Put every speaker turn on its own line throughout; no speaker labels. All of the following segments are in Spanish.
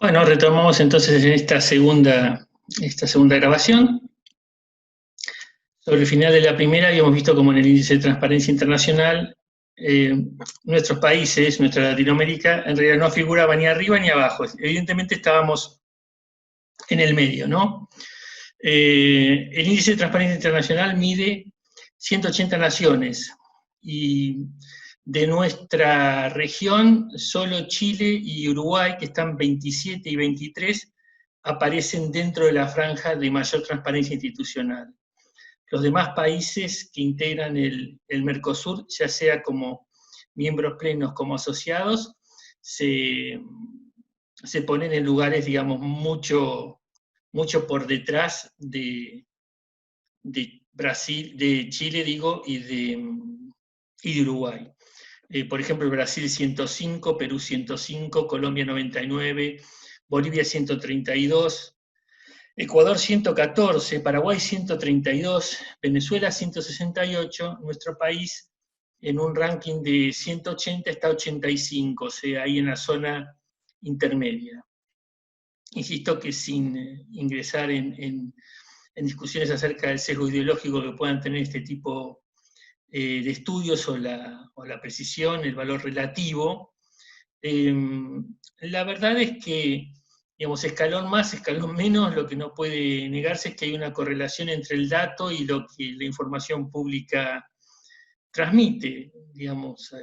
Bueno, retomamos entonces en esta segunda grabación. Sobre el final de la primera habíamos visto como en el índice de transparencia internacional, eh, nuestros países, nuestra Latinoamérica, en realidad no figuraba ni arriba ni abajo. Evidentemente estábamos en el medio, ¿no? El índice de transparencia internacional mide 180 naciones y de nuestra región, solo Chile y Uruguay, que están 27 y 23, aparecen dentro de la franja de mayor transparencia institucional. Los demás países que integran el Mercosur, ya sea como miembros plenos como asociados, se, se ponen en lugares, digamos, mucho por detrás de Brasil, de Chile, digo, y de Uruguay. Por ejemplo, Brasil 105, Perú 105, Colombia 99, Bolivia 132, Ecuador 114, Paraguay 132, Venezuela 168, nuestro país en un ranking de 180 está 85, o sea, ahí en la zona intermedia. Insisto que sin ingresar en discusiones acerca del sesgo ideológico que puedan tener este tipo de estudios o la precisión, el valor relativo, la verdad es que, digamos, escalón más, escalón menos, lo que no puede negarse es que hay una correlación entre el dato y lo que la información pública transmite. Digamos,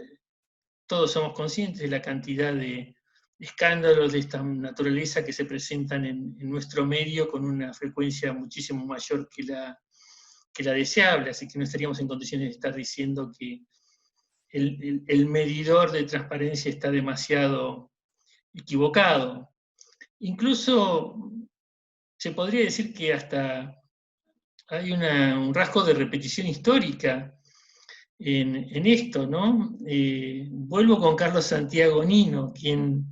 todos somos conscientes de la cantidad de escándalos de esta naturaleza que se presentan en nuestro medio con una frecuencia muchísimo mayor que la deseable, así que no estaríamos en condiciones de estar diciendo que el medidor de transparencia está demasiado equivocado. Incluso se podría decir que hasta hay un rasgo de repetición histórica en esto, ¿no? Vuelvo con Carlos Santiago Nino, quien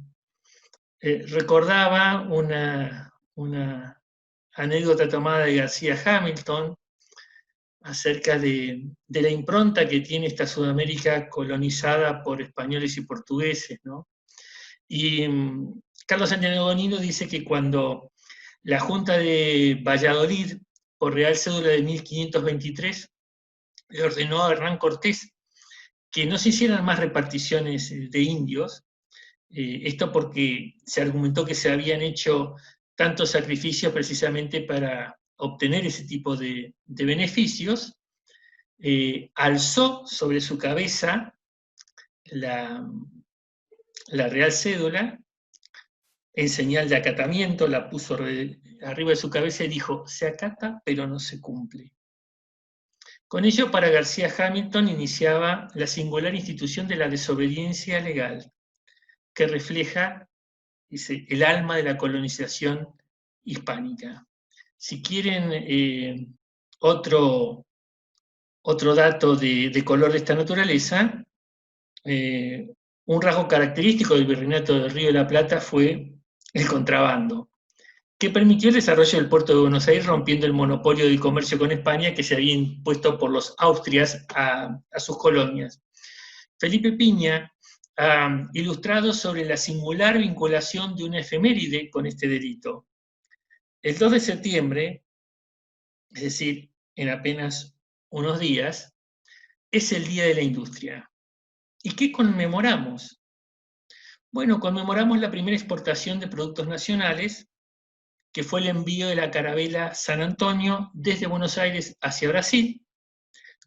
recordaba una anécdota tomada de García Hamilton acerca de la impronta que tiene esta Sudamérica colonizada por españoles y portugueses, ¿no? Y Carlos Santiago Nino dice que cuando la Junta de Valladolid, por Real Cédula de 1523, le ordenó a Hernán Cortés que no se hicieran más reparticiones de indios, esto porque se argumentó que se habían hecho tantos sacrificios precisamente para obtener ese tipo de beneficios, alzó sobre su cabeza la Real Cédula en señal de acatamiento, la puso arriba de su cabeza y dijo, se acata pero no se cumple. Con ello, para García Hamilton iniciaba la singular institución de la desobediencia legal, que refleja, dice, el alma de la colonización hispánica. Si quieren otro dato de color de esta naturaleza, un rasgo característico del virreinato del Río de la Plata fue el contrabando, que permitió el desarrollo del puerto de Buenos Aires, rompiendo el monopolio del comercio con España que se había impuesto por los Austrias a sus colonias. Felipe Piña ha ilustrado sobre la singular vinculación de una efeméride con este delito. El 2 de septiembre, es decir, en apenas unos días, es el Día de la Industria. ¿Y qué conmemoramos? Bueno, conmemoramos la primera exportación de productos nacionales, que fue el envío de la carabela San Antonio desde Buenos Aires hacia Brasil,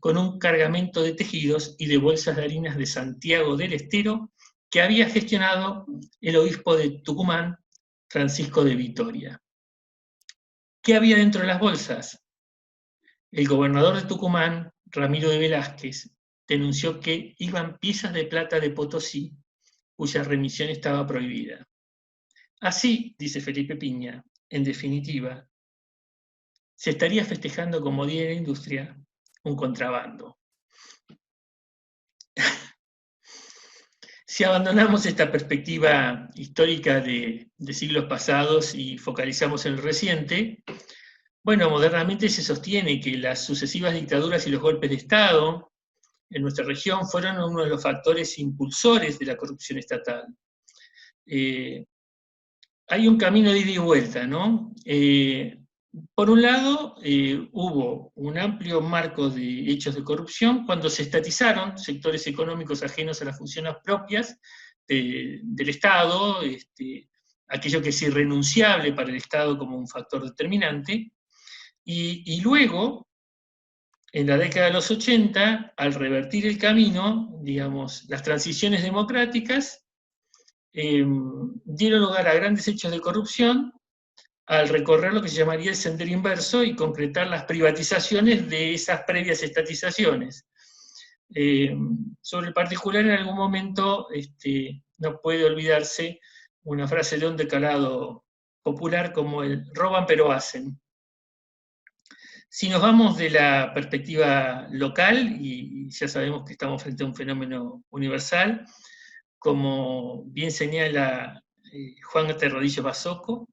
con un cargamento de tejidos y de bolsas de harinas de Santiago del Estero, que había gestionado el obispo de Tucumán, Francisco de Vitoria. ¿Qué había dentro de las bolsas? El gobernador de Tucumán, Ramiro de Velázquez, denunció que iban piezas de plata de Potosí, cuya remisión estaba prohibida. Así, dice Felipe Piña, en definitiva, se estaría festejando como Día de la Industria un contrabando. Si abandonamos esta perspectiva histórica de siglos pasados y focalizamos en el reciente, bueno, modernamente se sostiene que las sucesivas dictaduras y los golpes de Estado en nuestra región fueron uno de los factores impulsores de la corrupción estatal. hay un camino de ida y vuelta, ¿no? Por un lado, hubo un amplio marco de hechos de corrupción cuando se estatizaron sectores económicos ajenos a las funciones propias del Estado, aquello que es irrenunciable para el Estado como un factor determinante, y luego, en la década de los 80, al revertir el camino, digamos, las transiciones democráticas dieron lugar a grandes hechos de corrupción al recorrer lo que se llamaría el sendero inverso y concretar las privatizaciones de esas previas estatizaciones. Sobre el particular, en algún momento no puede olvidarse una frase de un decalado popular como el roban pero hacen. Si nos vamos de la perspectiva local, y ya sabemos que estamos frente a un fenómeno universal, como bien señala Juan Terrodillo Basoco,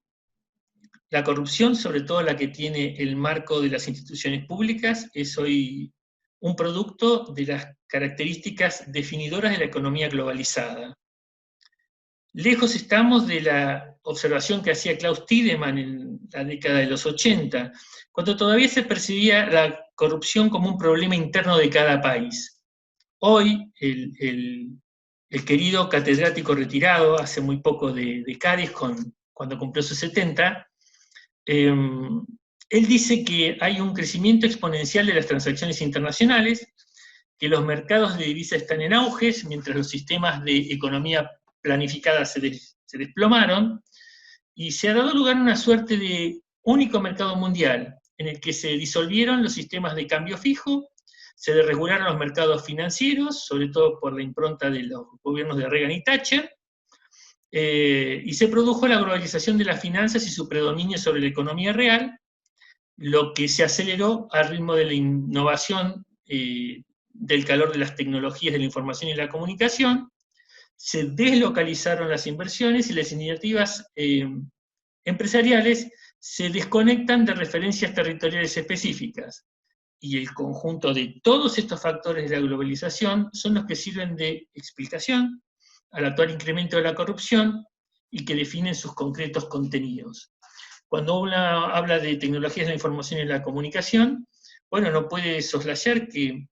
la corrupción, sobre todo la que tiene el marco de las instituciones públicas, es hoy un producto de las características definidoras de la economía globalizada. Lejos estamos de la observación que hacía Klaus Tiedemann en la década de los 80, cuando todavía se percibía la corrupción como un problema interno de cada país. Hoy, el querido catedrático retirado hace muy poco de Cádiz, cuando cumplió sus 70, él dice que hay un crecimiento exponencial de las transacciones internacionales, que los mercados de divisas están en auge, mientras los sistemas de economía planificada se desplomaron, y se ha dado lugar a una suerte de único mercado mundial, en el que se disolvieron los sistemas de cambio fijo, se desregularon los mercados financieros, sobre todo por la impronta de los gobiernos de Reagan y Thatcher, y se produjo la globalización de las finanzas y su predominio sobre la economía real, lo que se aceleró al ritmo de la innovación, del calor de las tecnologías de la información y la comunicación. Se deslocalizaron las inversiones y las iniciativas empresariales se desconectan de referencias territoriales específicas. Y el conjunto de todos estos factores de la globalización son los que sirven de explicación al actual incremento de la corrupción y que definen sus concretos contenidos. Cuando uno habla de tecnologías de la información y la comunicación, bueno, no puede soslayar que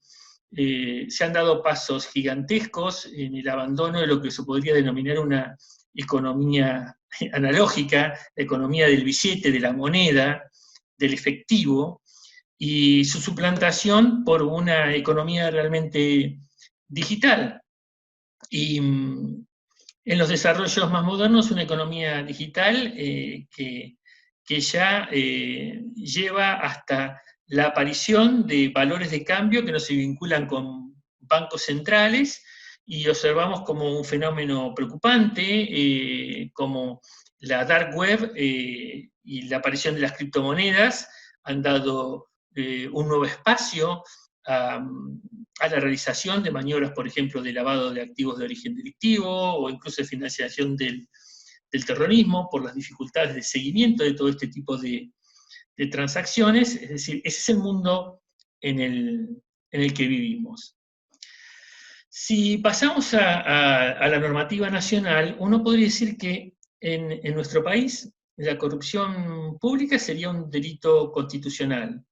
se han dado pasos gigantescos en el abandono de lo que se podría denominar una economía analógica, la economía del billete, de la moneda, del efectivo, y su suplantación por una economía realmente digital. Y en los desarrollos más modernos, una economía digital que ya lleva hasta la aparición de valores de cambio que no se vinculan con bancos centrales, y observamos como un fenómeno preocupante, como la dark web y la aparición de las criptomonedas han dado un nuevo espacio a la realización de maniobras, por ejemplo, de lavado de activos de origen delictivo o incluso de financiación del terrorismo por las dificultades de seguimiento de todo este tipo de transacciones. Es decir, ese es el mundo en el que vivimos. Si pasamos a la normativa nacional, uno podría decir que en nuestro país la corrupción pública sería un delito constitucional.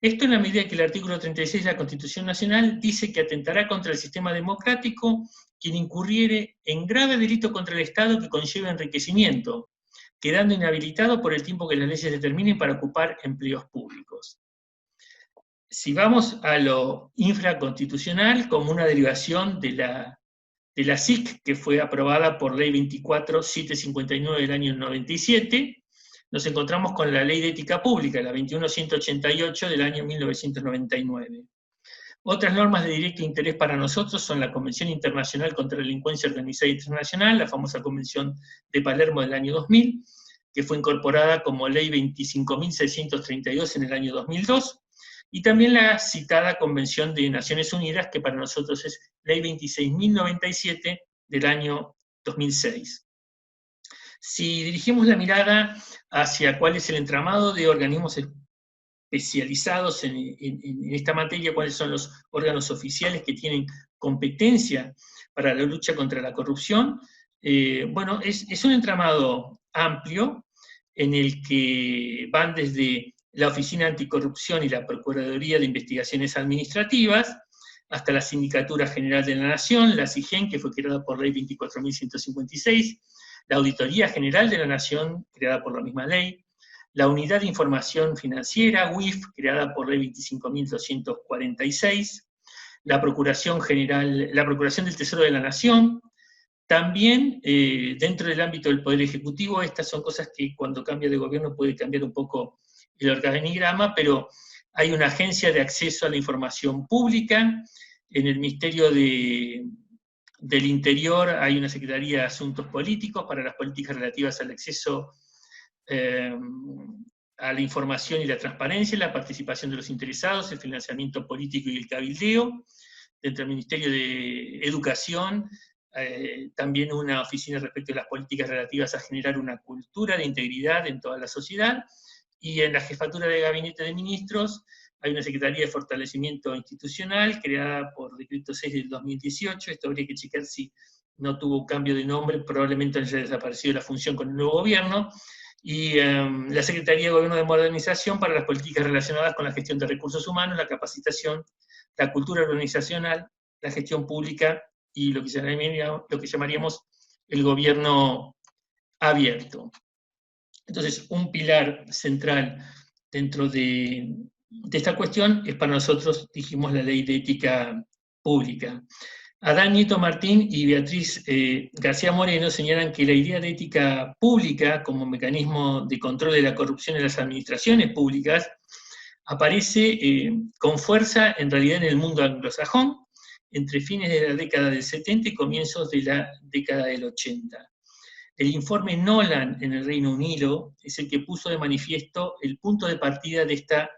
Esto en la medida que el artículo 36 de la Constitución Nacional dice que atentará contra el sistema democrático quien incurriere en grave delito contra el Estado que conlleve enriquecimiento, quedando inhabilitado por el tiempo que las leyes determinen para ocupar empleos públicos. Si vamos a lo infraconstitucional, como una derivación de la SIC, que fue aprobada por Ley 24.759 del año 97, nos encontramos con la Ley de Ética Pública, la 21.188 del año 1999. Otras normas de directo interés para nosotros son la Convención Internacional contra la Delincuencia Organizada Internacional, la famosa Convención de Palermo del año 2000, que fue incorporada como Ley 25.632 en el año 2002, y también la citada Convención de Naciones Unidas, que para nosotros es Ley 26.097 del año 2006. Si dirigimos la mirada hacia cuál es el entramado de organismos especializados en esta materia, cuáles son los órganos oficiales que tienen competencia para la lucha contra la corrupción, bueno, es un entramado amplio, en el que van desde la Oficina Anticorrupción y la Procuraduría de Investigaciones Administrativas, hasta la Sindicatura General de la Nación, la SIGEN, que fue creada por Ley 24.156, la Auditoría General de la Nación, creada por la misma ley, la Unidad de Información Financiera, UIF, creada por Ley 25.246, la Procuración del Tesoro de la Nación. También, dentro del ámbito del Poder Ejecutivo, estas son cosas que cuando cambia de gobierno puede cambiar un poco el organigrama, pero hay una agencia de acceso a la información pública, en el Ministerio del Interior hay una Secretaría de Asuntos Políticos para las políticas relativas al acceso a la información y la transparencia, la participación de los interesados, el financiamiento político y el cabildeo. Dentro del Ministerio de Educación, también una oficina respecto a las políticas relativas a generar una cultura de integridad en toda la sociedad, y en la Jefatura de Gabinete de Ministros hay una Secretaría de Fortalecimiento Institucional, creada por Decreto 6 del 2018, esto habría que checar si no tuvo cambio de nombre, probablemente haya desaparecido la función con el nuevo gobierno, y la Secretaría de Gobierno de Modernización para las políticas relacionadas con la gestión de recursos humanos, la capacitación, la cultura organizacional, la gestión pública y lo que llamaríamos el gobierno abierto. Entonces, un pilar central dentro de esta cuestión es para nosotros, dijimos, la ley de ética pública. Adán Nieto Martín y Beatriz García Moreno señalan que la idea de ética pública como mecanismo de control de la corrupción en las administraciones públicas aparece con fuerza en realidad en el mundo anglosajón entre fines de la década del 70 y comienzos de la década del 80. El informe Nolan en el Reino Unido es el que puso de manifiesto el punto de partida de esta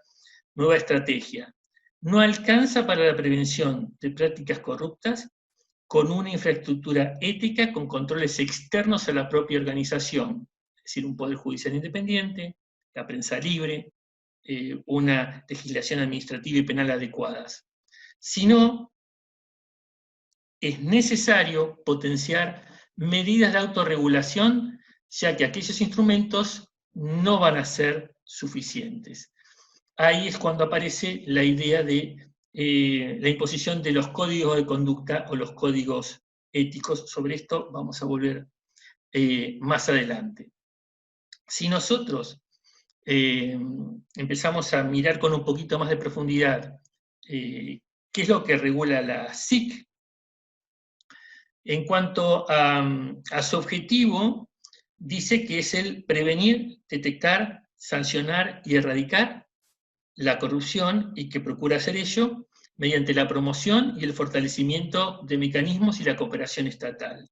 nueva estrategia. No alcanza para la prevención de prácticas corruptas con una infraestructura ética con controles externos a la propia organización, es decir, un poder judicial independiente, la prensa libre, una legislación administrativa y penal adecuadas, sino es necesario potenciar medidas de autorregulación, ya que aquellos instrumentos no van a ser suficientes. Ahí es cuando aparece la idea de la imposición de los códigos de conducta o los códigos éticos. Sobre esto vamos a volver más adelante. Si nosotros empezamos a mirar con un poquito más de profundidad qué es lo que regula la SIC, en cuanto a su objetivo, dice que es el prevenir, detectar, sancionar y erradicar la corrupción, y que procura hacer ello mediante la promoción y el fortalecimiento de mecanismos y la cooperación estatal.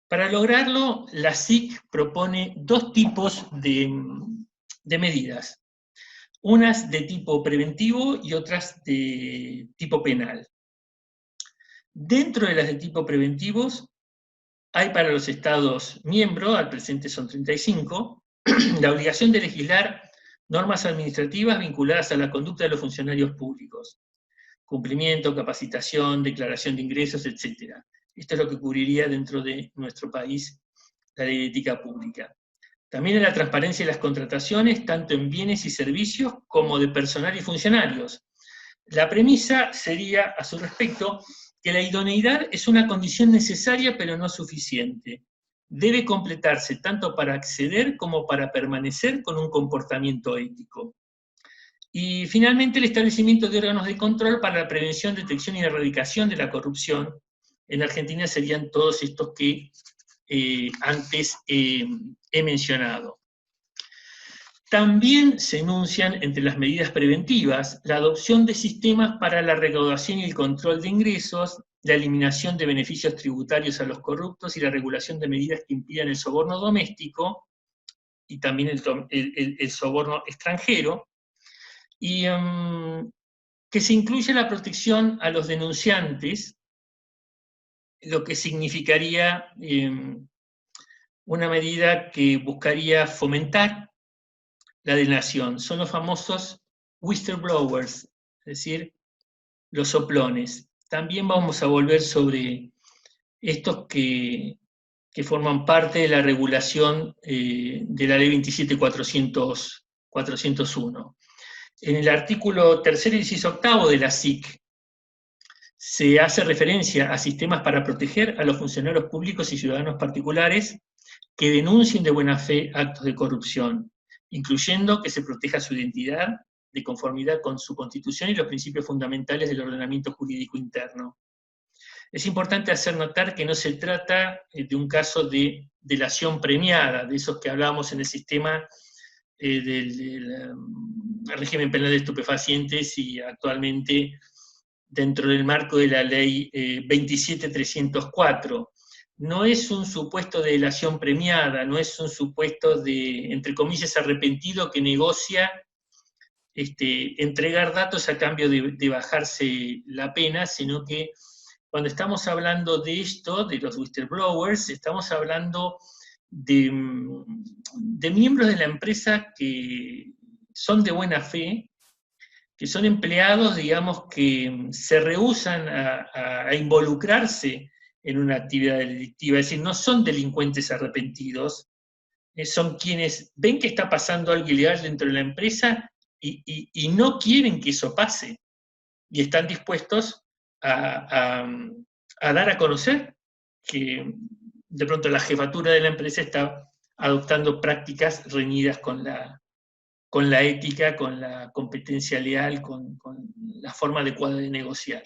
Para lograrlo, la SIC propone dos tipos de medidas, unas de tipo preventivo y otras de tipo penal. Dentro de las de tipo preventivos, hay para los Estados miembros, al presente son 35, la obligación de legislar normas administrativas vinculadas a la conducta de los funcionarios públicos, cumplimiento, capacitación, declaración de ingresos, etc. Esto es lo que cubriría dentro de nuestro país la ley de ética pública. También en la transparencia de las contrataciones, tanto en bienes y servicios como de personal y funcionarios. La premisa sería, a su respecto, que la idoneidad es una condición necesaria pero no suficiente. Debe completarse tanto para acceder como para permanecer con un comportamiento ético. Y finalmente el establecimiento de órganos de control para la prevención, detección y erradicación de la corrupción. En Argentina serían todos estos que antes he mencionado. También se enuncian entre las medidas preventivas la adopción de sistemas para la recaudación y el control de ingresos, la eliminación de beneficios tributarios a los corruptos y la regulación de medidas que impidan el soborno doméstico y también el soborno extranjero, y que se incluye la protección a los denunciantes, lo que significaría una medida que buscaría fomentar la delación. Son los famosos whistleblowers, es decir, los soplones. También vamos a volver sobre estos que que forman parte de la regulación de la ley 27.401. En el artículo 3º, inciso 8º de la SIC, se hace referencia a sistemas para proteger a los funcionarios públicos y ciudadanos particulares que denuncien de buena fe actos de corrupción, incluyendo que se proteja su identidad de conformidad con su Constitución y los principios fundamentales del ordenamiento jurídico interno. Es importante hacer notar que no se trata de un caso de delación premiada, de esos que hablábamos en el sistema del régimen penal de estupefacientes y actualmente dentro del marco de la ley 27.304. No es un supuesto de delación premiada, no es un supuesto de, entre comillas, arrepentido que negocia entregar datos a cambio de bajarse la pena, sino que cuando estamos hablando de esto, de los whistleblowers, estamos hablando de miembros de la empresa que son de buena fe, que son empleados, digamos, que se rehúsan a involucrarse en una actividad delictiva, es decir, no son delincuentes arrepentidos, son quienes ven que está pasando algo ilegal dentro de la empresa y no quieren que eso pase, y están dispuestos a dar a conocer que de pronto la jefatura de la empresa está adoptando prácticas reñidas con la ética, con la competencia leal, con la forma adecuada de negociar.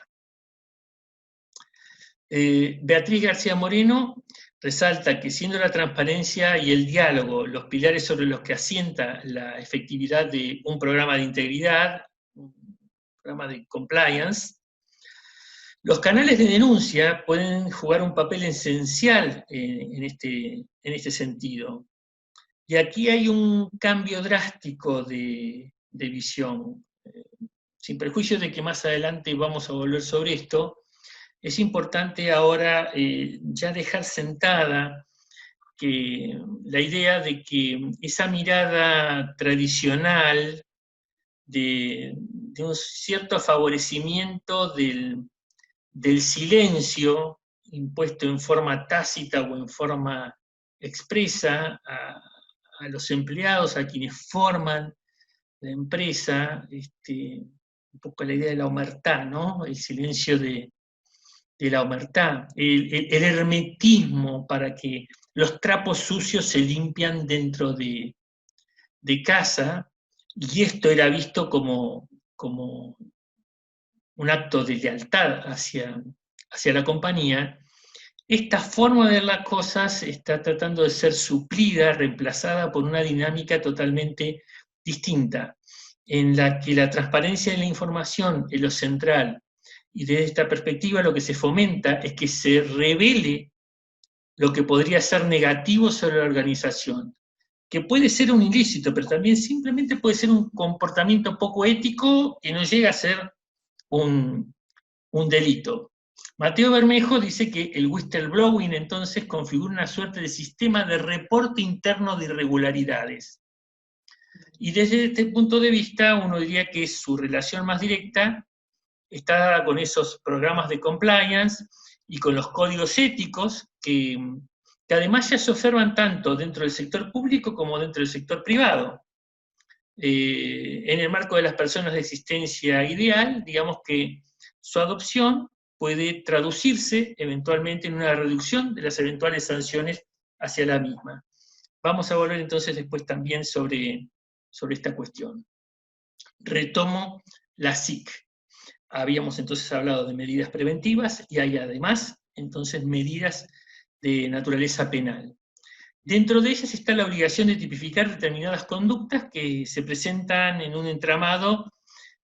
Beatriz García Moreno resalta que siendo la transparencia y el diálogo los pilares sobre los que asienta la efectividad de un programa de integridad, un programa de compliance, los canales de denuncia pueden jugar un papel esencial en este sentido. Y aquí hay un cambio drástico de visión. Sin perjuicio de que más adelante vamos a volver sobre esto, es importante ahora ya dejar sentada que la idea de que esa mirada tradicional de un cierto favorecimiento del silencio impuesto en forma tácita o en forma expresa a los empleados, a quienes forman la empresa, un poco la idea de la omertá, ¿no? El silencio de la omertá, el hermetismo para que los trapos sucios se limpian dentro de casa, y esto era visto como un acto de lealtad hacia la compañía. Esta forma de ver las cosas está tratando de ser suplida, reemplazada por una dinámica totalmente distinta, en la que la transparencia de la información es lo central, y desde esta perspectiva lo que se fomenta es que se revele lo que podría ser negativo sobre la organización, que puede ser un ilícito, pero también simplemente puede ser un comportamiento poco ético que no llega a ser un delito. Mateo Bermejo dice que el whistleblowing entonces configura una suerte de sistema de reporte interno de irregularidades. Y desde este punto de vista uno diría que su relación más directa está con esos programas de compliance y con los códigos éticos que además ya se observan tanto dentro del sector público como dentro del sector privado. En el marco de las personas de existencia ideal, digamos que su adopción puede traducirse eventualmente en una reducción de las eventuales sanciones hacia la misma. Vamos a volver entonces después también sobre esta cuestión. Retomo la SIC. Habíamos entonces hablado de medidas preventivas y hay además entonces medidas de naturaleza penal. Dentro de ellas está la obligación de tipificar determinadas conductas que se presentan en un entramado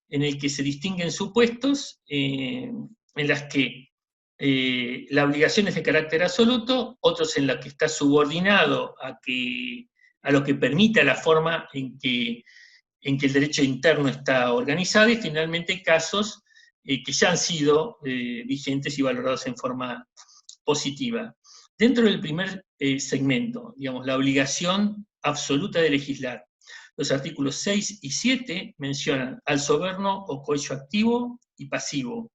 en el que se distinguen supuestos, en las que la obligación es de carácter absoluto, otros en los que está subordinado a lo que permita la forma en que el derecho interno está organizado, y finalmente casos que ya han sido vigentes y valorados en forma positiva. Dentro del primer segmento, digamos, la obligación absoluta de legislar, los artículos 6 y 7 mencionan al soborno o cohecho activo y pasivo.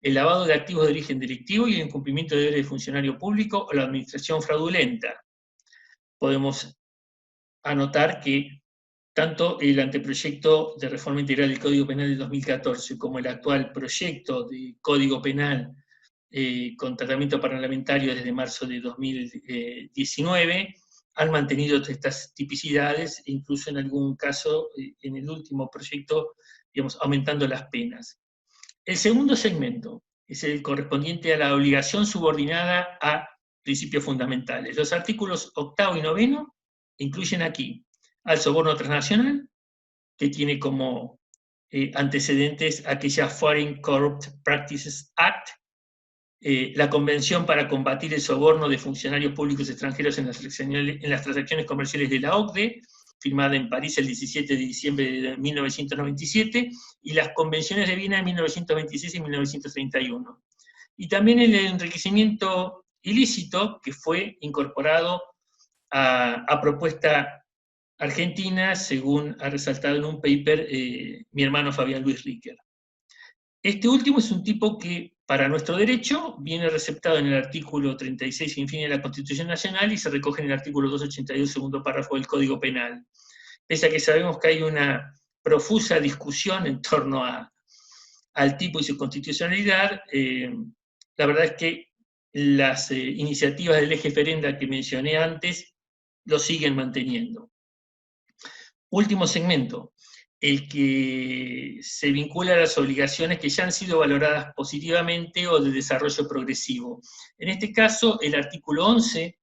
el lavado de activos de origen delictivo y el incumplimiento de deberes de funcionario público o la administración fraudulenta. Podemos anotar que tanto el anteproyecto de reforma integral del Código Penal de 2014 como el actual proyecto de Código Penal con tratamiento parlamentario desde marzo de 2019 han mantenido estas tipicidades, e incluso en algún caso, en el último proyecto, digamos, aumentando las penas. El segundo segmento es el correspondiente a la obligación subordinada a principios fundamentales. Los artículos 8 y 9 incluyen aquí al soborno transnacional, que tiene como antecedentes aquella Foreign Corrupt Practices Act, la Convención para combatir el soborno de funcionarios públicos extranjeros en las transacciones comerciales de la OCDE, firmada en París el 17 de diciembre de 1997, y las convenciones de Viena de 1926 y 1931. Y también el enriquecimiento ilícito, que fue incorporado a propuesta argentina, según ha resaltado en un paper mi hermano Fabián Luis Riquer. Este último es un tipo que, para nuestro derecho, viene receptado en el artículo 36 fin de la Constitución Nacional y se recoge en el artículo 282, segundo párrafo del Código Penal. Pese a que sabemos que hay una profusa discusión en torno al tipo y su constitucionalidad, la verdad es que las iniciativas del eje Ferenda que mencioné antes lo siguen manteniendo. Último segmento, el que se vincula a las obligaciones que ya han sido valoradas positivamente o de desarrollo progresivo. En este caso, el artículo 11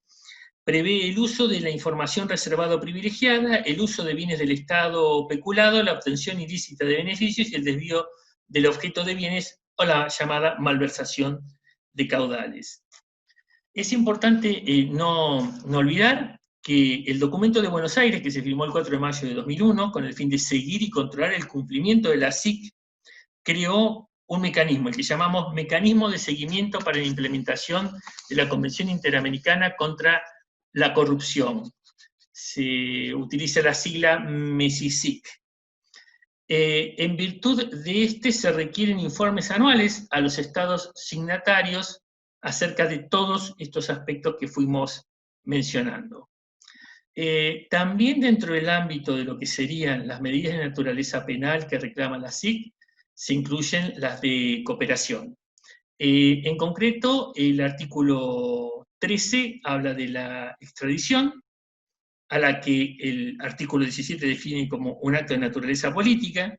prevé el uso de la información reservada o privilegiada, el uso de bienes del Estado peculado, la obtención ilícita de beneficios y el desvío del objeto de bienes o la llamada malversación de caudales. Es importante no olvidar que el documento de Buenos Aires, que se firmó el 4 de mayo de 2001, con el fin de seguir y controlar el cumplimiento de la SIC, creó un mecanismo, el que llamamos Mecanismo de Seguimiento para la Implementación de la Convención Interamericana contra la Corrupción. Se utiliza la sigla MESISIC. En virtud de este se requieren informes anuales a los estados signatarios acerca de todos estos aspectos que fuimos mencionando. También dentro del ámbito de lo que serían las medidas de naturaleza penal que reclama la SIC, se incluyen las de cooperación. En concreto, el artículo 13 habla de la extradición, a la que el artículo 17 define como un acto de naturaleza política,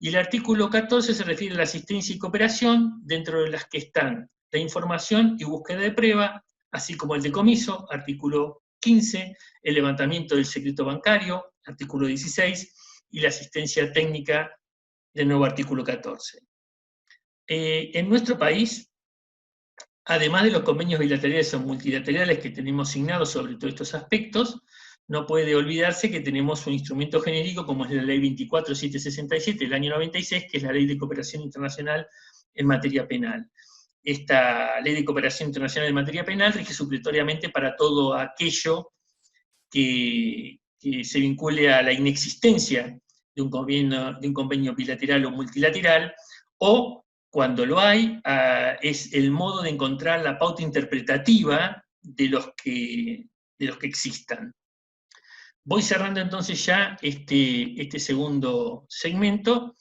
y el artículo 14 se refiere a la asistencia y cooperación, dentro de las que están la información y búsqueda de prueba, así como el decomiso, artículo 15, el levantamiento del secreto bancario, artículo 16, y la asistencia técnica, de nuevo artículo 14. En nuestro país, además de los convenios bilaterales o multilaterales que tenemos signados sobre todos estos aspectos, no puede olvidarse que tenemos un instrumento genérico como es la Ley 24767 del año 96, que es la Ley de Cooperación Internacional en materia penal. Esta Ley de Cooperación Internacional en materia penal rige supletoriamente para todo aquello que se vincule a la inexistencia de un convenio bilateral o multilateral, o, cuando lo hay, es el modo de encontrar la pauta interpretativa de los que existan. Voy cerrando entonces ya este segundo segmento,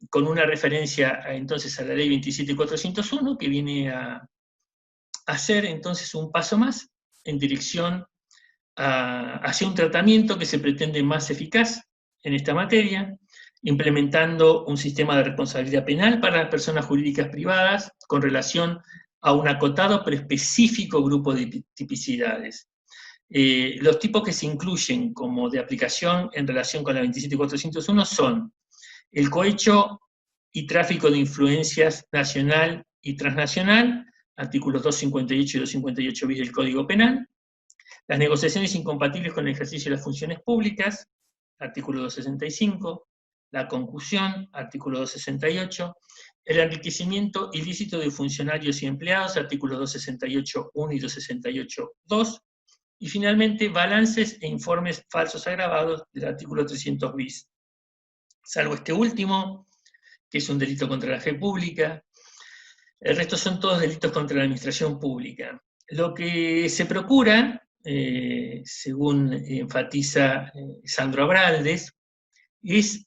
con una referencia entonces a la Ley 27401, que viene a hacer entonces un paso más en dirección hacia un tratamiento que se pretende más eficaz en esta materia, implementando un sistema de responsabilidad penal para las personas jurídicas privadas con relación a un acotado pero específico grupo de tipicidades. Los tipos que se incluyen como de aplicación en relación con la 27401 son el cohecho y tráfico de influencias nacional y transnacional, artículos 258 y 258 bis del Código Penal, las negociaciones incompatibles con el ejercicio de las funciones públicas, artículo 265, la concusión, artículo 268, el enriquecimiento ilícito de funcionarios y empleados, artículos 268.1 y 268.2, y finalmente balances e informes falsos agravados del artículo 300 bis. Salvo este último, que es un delito contra la fe pública, El resto son todos delitos contra la administración pública. Lo que se procura, según enfatiza Sandro Abraldes, es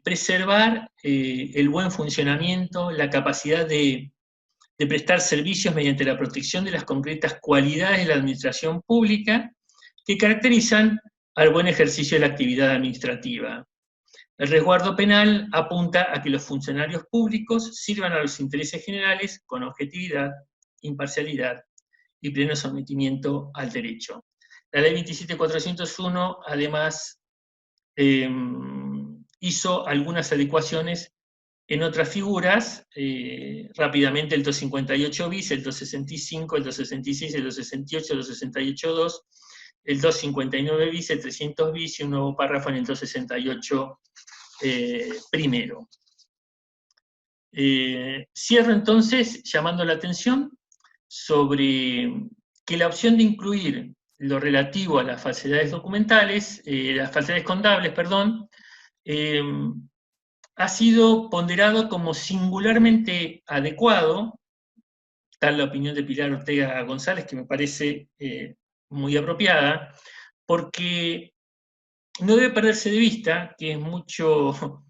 preservar el buen funcionamiento, la capacidad de prestar servicios mediante la protección de las concretas cualidades de la administración pública que caracterizan al buen ejercicio de la actividad administrativa. El resguardo penal apunta a que los funcionarios públicos sirvan a los intereses generales con objetividad, imparcialidad y pleno sometimiento al derecho. La ley 27.401, además, hizo algunas adecuaciones en otras figuras, rápidamente el 258 bis, el 265, el 266, el 268, el 268.2, el 259 bis, el 300 bis y un nuevo párrafo en el 268 primero. Cierro entonces llamando la atención sobre que la opción de incluir lo relativo a las falsedades documentales, las falsedades contables, perdón, ha sido ponderado como singularmente adecuado, tal la opinión de Pilar Ortega González, que me parece muy apropiada, porque no debe perderse de vista que es mucho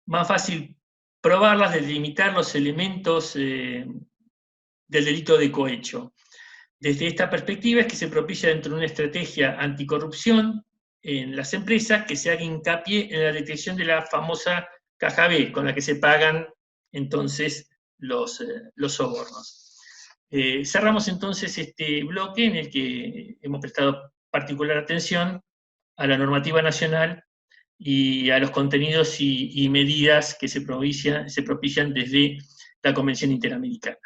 más fácil probarlas, delimitar los elementos del delito de cohecho. Desde esta perspectiva es que se propicia dentro de una estrategia anticorrupción en las empresas que se haga hincapié en la detección de la famosa caja B, con la que se pagan entonces los sobornos. Cerramos entonces este bloque en el que hemos prestado particular atención a la normativa nacional y a los contenidos y medidas que se propician desde la Convención Interamericana.